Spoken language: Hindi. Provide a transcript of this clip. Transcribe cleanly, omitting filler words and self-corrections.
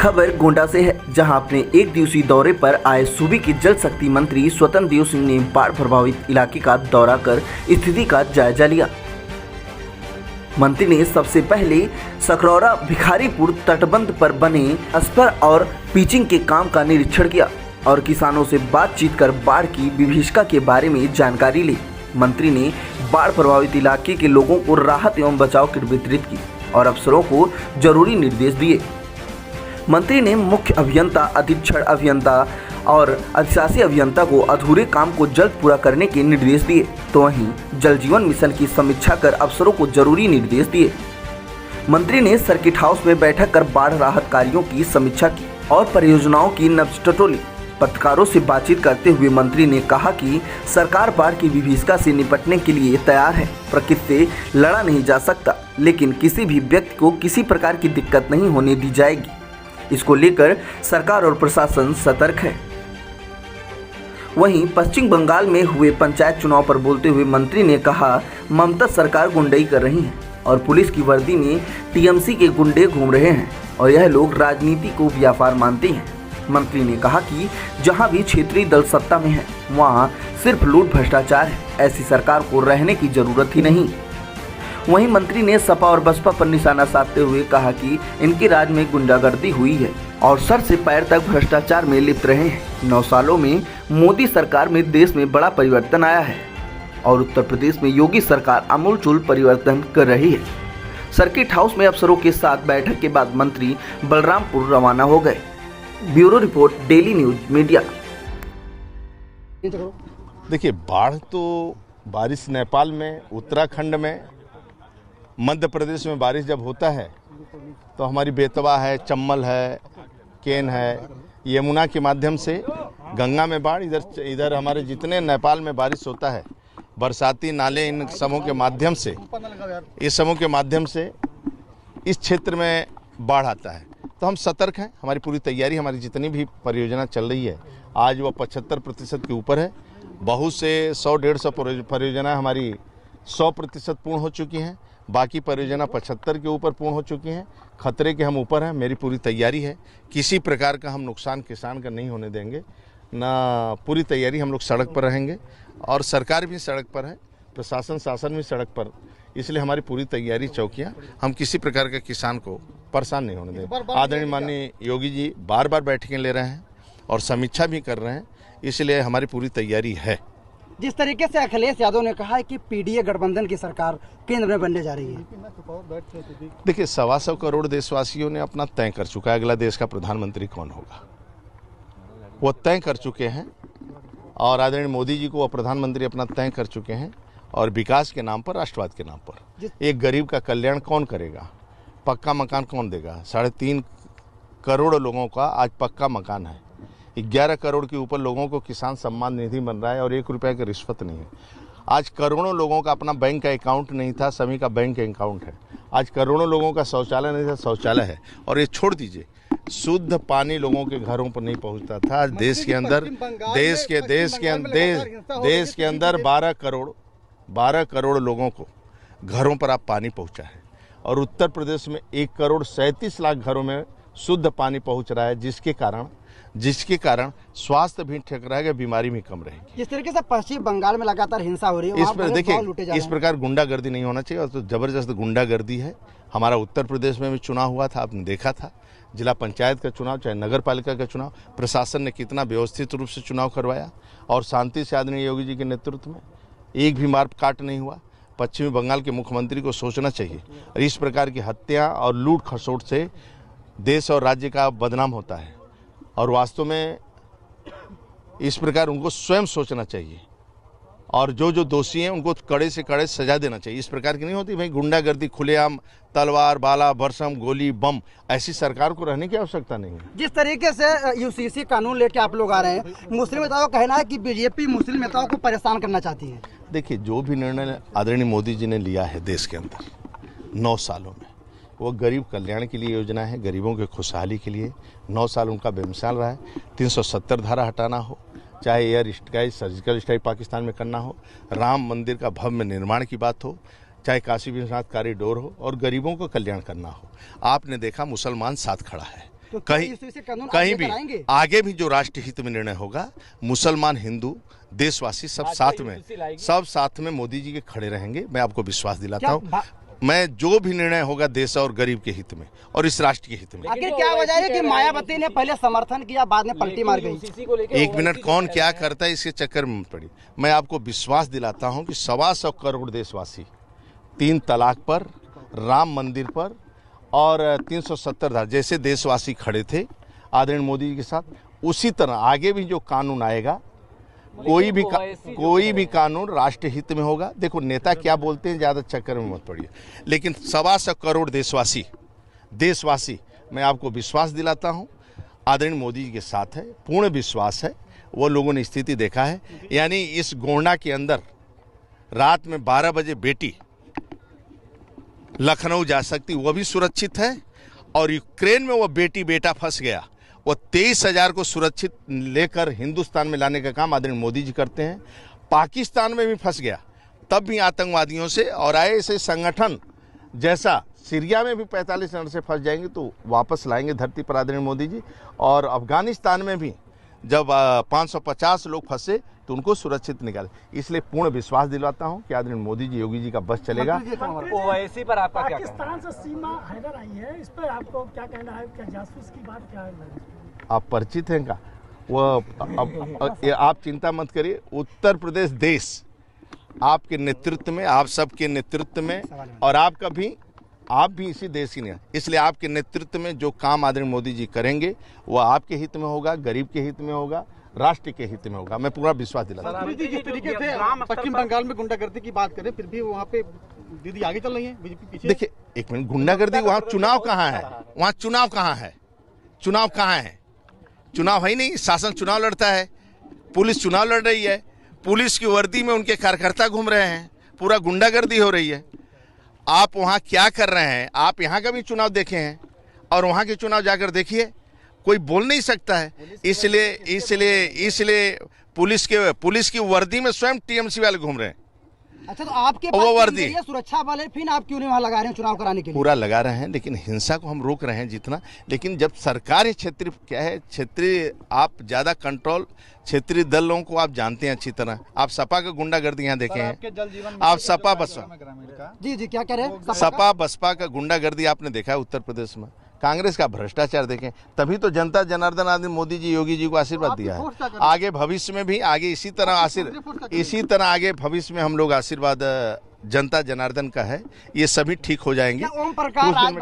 खबर गोंडा से है, जहां अपने एक दिवसीय दौरे पर आए सूबे के जल शक्ति मंत्री स्वतंत्र देव सिंह ने बाढ़ प्रभावित इलाके का दौरा कर स्थिति का जायजा लिया। मंत्री ने सबसे पहले सकरौरा भिखारीपुर तटबंध पर बने स्पर और पिचिंग के काम का निरीक्षण किया और किसानों से बातचीत कर बाढ़ की विभीषिका के बारे में जानकारी ली। मंत्री ने बाढ़ प्रभावित इलाके के लोगों को राहत एवं बचाव किट वितरित की और अफसरों को जरूरी निर्देश दिए। मंत्री ने मुख्य अभियंता, अधीक्षण अभियंता और अधिशासी अभियंता को अधूरे काम को जल्द पूरा करने के निर्देश दिए, तो वहीं जल जीवन मिशन की समीक्षा कर अफसरों को जरूरी निर्देश दिए। मंत्री ने सर्किट हाउस में बैठक कर बाढ़ राहत कार्यों की समीक्षा की और परियोजनाओं की नब्ज टटोली। पत्रकारों से बातचीत करते हुए मंत्री ने कहा कि सरकार बाढ़ की विभीषिका से निपटने के लिए तैयार है। प्रकृति से लड़ा नहीं जा सकता, लेकिन किसी भी व्यक्ति को किसी प्रकार की दिक्कत नहीं होने दी जाएगी। इसको लेकर सरकार और प्रशासन सतर्क है। वहीं पश्चिम बंगाल में हुए पंचायत चुनाव पर बोलते हुए मंत्री ने कहा, ममता सरकार गुंडाई कर रही है और पुलिस की वर्दी में टीएमसी के गुंडे घूम रहे हैं और यह लोग राजनीति को व्यापार मानते हैं। मंत्री ने कहा कि जहां भी क्षेत्रीय दल सत्ता में है वहां सिर्फ लूट भ्रष्टाचार है, ऐसी सरकार को रहने की जरूरत ही नहीं। वहीं मंत्री ने सपा और बसपा पर निशाना साधते हुए कहा कि इनके राज में गुंडागर्दी हुई है और सर से पैर तक भ्रष्टाचार में लिप्त रहे हैं। 9 सालों में मोदी सरकार में देश में बड़ा परिवर्तन आया है और उत्तर प्रदेश में योगी सरकार आमूलचूल परिवर्तन कर रही है। सर्किट हाउस में अफसरों के साथ बैठक के बाद मंत्री बलरामपुर रवाना हो गए। Bureau report, daily news media. देखिए, बाढ़ तो बारिश नेपाल में, उत्तराखंड में, मध्य प्रदेश में बारिश जब होता है तो हमारी बेतवा है, चम्बल है, केन है, यमुना के माध्यम से गंगा में बाढ़, इधर हमारे जितने नेपाल में बारिश होता है, बरसाती नाले, इन समूह के माध्यम से, इस समूह के माध्यम से इस क्षेत्र में बाढ़ आता है। तो हम सतर्क हैं। हमारी पूरी तैयारी, हमारी जितनी भी परियोजना चल रही है आज वो 75% के ऊपर है। बहुत से 100-150 परियोजना हमारी 100% पूर्ण हो चुकी हैं। बाकी परियोजना 75 के ऊपर पूर्ण हो चुकी हैं। खतरे के हम ऊपर हैं। मेरी पूरी तैयारी है, किसी प्रकार का हम नुकसान किसान का नहीं होने देंगे ना। पूरी तैयारी, हम लोग सड़क पर रहेंगे और सरकार भी सड़क पर है, प्रशासन शासन भी सड़क पर, इसलिए हमारी पूरी तैयारी, चौकियां, हम किसी प्रकार के किसान को परेशान नहीं होने देंगे। आदरणीय माननीय योगी जी बार बार बैठकें ले रहे हैं और समीक्षा भी कर रहे हैं, इसलिए हमारी पूरी तैयारी है। जिस तरीके से अखिलेश यादव ने कहा है कि पीडीए गठबंधन की सरकार केंद्र में बनने जा रही है। देखिए, 125 करोड़ देशवासियों ने अपना तय कर चुका है अगला देश का प्रधानमंत्री कौन होगा, वो तय कर चुके हैं और आदरणीय मोदी जी को वो प्रधानमंत्री अपना तय कर चुके हैं। और विकास के नाम पर, राष्ट्रवाद के नाम पर एक गरीब का कल्याण कौन करेगा, पक्का मकान कौन देगा। 3.5 करोड़ लोगों का आज पक्का मकान है। 11 करोड़ के ऊपर लोगों को किसान सम्मान निधि बन रहा है और 1 रुपये की रिश्वत नहीं है। आज करोड़ों लोगों का अपना बैंक का अकाउंट नहीं था, सभी का बैंक अकाउंट है। आज करोड़ों लोगों का शौचालय नहीं था, शौचालय है। और ये छोड़ दीजिए, शुद्ध पानी लोगों के घरों पर नहीं पहुंचता था। आज देश के अंदर 12 करोड़ लोगों को घरों पर आप पानी पहुंचा है और उत्तर प्रदेश में 1,37,00,000 घरों में शुद्ध पानी पहुंच रहा है, जिसके कारण स्वास्थ्य भी ठीक रहेगा, बीमारी भी कम रहेगी। जिस तरीके से पश्चिम बंगाल में लगातार हिंसा हो रही है, इस पर देखिए, इस प्रकार गुंडागर्दी नहीं होना चाहिए और तो जबरदस्त गुंडागर्दी है। हमारा उत्तर प्रदेश में भी चुनाव हुआ था, आपने देखा था, जिला पंचायत का चुनाव, चाहे नगर पालिका का चुनाव, प्रशासन ने कितना व्यवस्थित रूप से चुनाव करवाया और शांति से आदरणीय योगी जी के नेतृत्व में एक भी मार काट नहीं हुआ। पश्चिमी बंगाल के मुख्यमंत्री को सोचना चाहिए। और इस प्रकार की हत्या और लूट खसोट से देश और राज्य का बदनाम होता है और वास्तव में इस प्रकार उनको स्वयं सोचना चाहिए और जो दोषी हैं उनको कड़े से कड़े सजा देना चाहिए। इस प्रकार की नहीं होती भाई गुंडागर्दी, खुलेआम तलवार, भाला, भरसम, गोली, बम, ऐसी सरकार को रहने की आवश्यकता नहीं है। जिस तरीके से यूसीसी कानून लेके आप लोग आ रहे हैं, मुस्लिम नेताओं का कहना है कि बीजेपी मुस्लिम नेताओं को परेशान करना चाहती है। देखिए, जो भी निर्णय आदरणीय मोदी जी ने लिया है देश के अंदर 9 सालों में, वो गरीब कल्याण के लिए योजना है, गरीबों के खुशहाली के लिए। 9 साल उनका बेमिसाल रहा है। 370 धारा हटाना हो, चाहे air strike, surgical strike Pakistan में करना हो, राम मंदिर का भव्य निर्माण की बात हो, चाहे काशी विश्वनाथ कॉरिडोर हो और गरीबों को कल्याण करना हो। आपने देखा मुसलमान साथ खड़ा है, तो क्या कहीं यूसीसी कानून कहीं आगे भी कराएंगे? आगे भी जो राष्ट्र हित में निर्णय होगा, मुसलमान हिंदू देशवासी सब साथ में मोदी जी के खड़े रहेंगे। मैं आपको विश्वास दिलाता क्या हूँ, मैं जो भी निर्णय होगा देश और गरीब के हित में और इस राष्ट्र के हित में। आखिर क्या वजह है कि मायावती ने पहले समर्थन किया, बाद में पलटी मार गई? एक मिनट, कौन क्या करता है इसके चक्कर में मत पड़ी। मैं आपको विश्वास दिलाता हूं कि 125 करोड़ देशवासी 3 तलाक पर, राम मंदिर पर और 370 धारा जैसे देशवासी खड़े थे आदरणीय मोदी जी के साथ, उसी तरह आगे भी जो कानून आएगा, कोई भी कानून राष्ट्र हित में होगा। देखो नेता क्या बोलते हैं, ज़्यादा चक्कर में मत पड़िए, लेकिन 125 करोड़ देशवासी मैं आपको विश्वास दिलाता हूं आदरणीय मोदी जी के साथ है, पूर्ण विश्वास है। वो लोगों ने स्थिति देखा है, यानी इस गोंडा के अंदर रात में 12 बजे बेटी लखनऊ जा सकती, वो भी सुरक्षित है। और यूक्रेन में वो बेटी बेटा फंस गया, वो 23,000 को सुरक्षित लेकर हिंदुस्तान में लाने का काम आदरणीय मोदी जी करते हैं। पाकिस्तान में भी फंस गया, तब भी आतंकवादियों से, और ऐसे संगठन जैसा सीरिया में भी 45 मिनट से फंस जाएंगे तो वापस लाएंगे धरती पर आदरणीय मोदी जी। और अफगानिस्तान में भी जब 550 लोग फंसे तो उनको सुरक्षित निकाले। इसलिए पूर्ण विश्वास दिलाता हूं कि आदरणीय मोदी जी, योगी जी का बस चलेगा। ओवैसी पर आपका क्या कहना है? पाकिस्तान से सीमा हैदर आई है, इस पर आपको क्या कहना है? क्या जासूस की बात क्या है? आप परिचित हैं का? आप चिंता मत करिए, उत्तर प्रदेश देश आपके नेतृत्व में, आप सबके नेतृत्व में, और आप भी इसी देश की नहीं, इसलिए आपके नेतृत्व में जो काम आदरणीय मोदी जी करेंगे वो आपके हित में होगा, गरीब के हित में होगा, राष्ट्र के हित में होगा। मैं पूरा विश्वास दिलाता हूं। जिस तरीके से पश्चिम बंगाल में गुंडागर्दी की बात करें, फिर भी वहाँ पे दीदी आगे चल रही है, बीजेपी पीछे। देखिए एक मिनट, गुंडागर्दी वहाँ चुनाव कहाँ है? वहाँ चुनाव कहाँ है? चुनाव कहाँ है? चुनाव है ही नहीं। शासन चुनाव लड़ता है, पुलिस चुनाव लड़ रही है, पुलिस की वर्दी में उनके कार्यकर्ता घूम रहे हैं, पूरा गुंडागर्दी हो रही है। आप वहाँ क्या कर रहे हैं? आप यहाँ का भी चुनाव देखे हैं और वहाँ के चुनाव जाकर देखिए, कोई बोल नहीं सकता है। इसलिए पुलिस की वर्दी में स्वयं टीएमसी वाले घूम रहे हैं। अच्छा, तो आपके वो पास वर्दी केंद्रीय सुरक्षा बल है, फिर आप क्यों नहीं वहाँ लगा रहे हैं चुनाव कराने के लिए? पूरा लगा रहे हैं, लेकिन हिंसा को हम रोक रहे हैं जितना। लेकिन जब सरकारी क्षेत्रीय क्या है, क्षेत्रीय आप ज़्यादा कंट्रोल, क्षेत्रीय दलों को आप जानते हैं अच्छी तरह। आप सपा का गुंडागर्दी यहाँ देखे हैं, आप सपा बसपा, जी क्या कह रहे हैं? सपा बसपा का गुंडागर्दी आपने देखा है उत्तर प्रदेश में। कांग्रेस का भ्रष्टाचार देखें, तभी तो जनता जनार्दन आदमी मोदी जी, योगी जी को आशीर्वाद दिया है। आगे भविष्य में भी आगे इसी तरह आगे भविष्य में हम लोग आशीर्वाद जनता जनार्दन का है, ये सभी ठीक हो जाएंगे। ओम प्रकाश